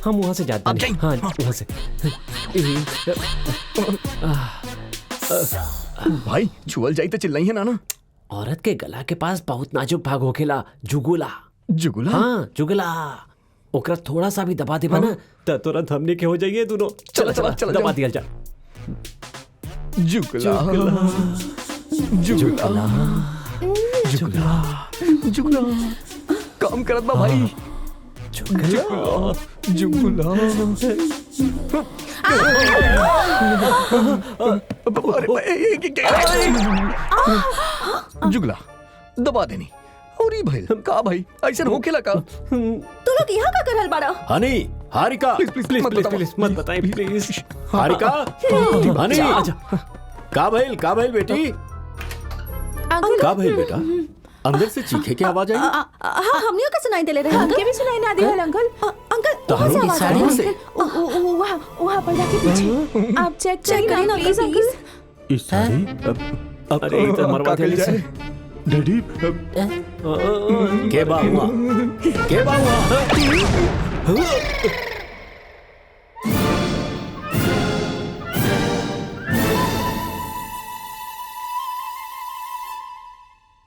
हम वहाँ से जाते आप हैं। जाइए। हाँ वहाँ से। भाई छुअल जाई तो चिल्लाई है ना। औरत के गला के पास बहुत नाजुक भाग होखेला, जुगुला। जुगुला? हाँ जुगुला। ओकरा थोड़ा सा भी दबा देबा ना त तुरंत हमने के हो जाइए दोनों। चला दबा दिया जा। जुगला जुगला जुगला जुगला काम करत बा भाई। जुगला जुगला जुगला दबा देनी और ई भाई का भाई ऐसा होखेला का? तू लोग यहाँ का करल बाड़ा? हनी, हारिका, प्लीज मत बताइए प्लीज। हारिका, हनी, का भइल बेटी? का भइल बेटा? अंदर से चीखे की आवाज आई? हाँ हमनियों का सुनाई देले रहे। हमके भी सुनाई ना दिया अंकल। अंकल वहाँ से आवाज आ रही है। वहाँ पर्दा के पीछे। आप चेक करिए ना प्लीज। इस साड़ी अरे इधर मरवा दे से। डैडी के बा हुआ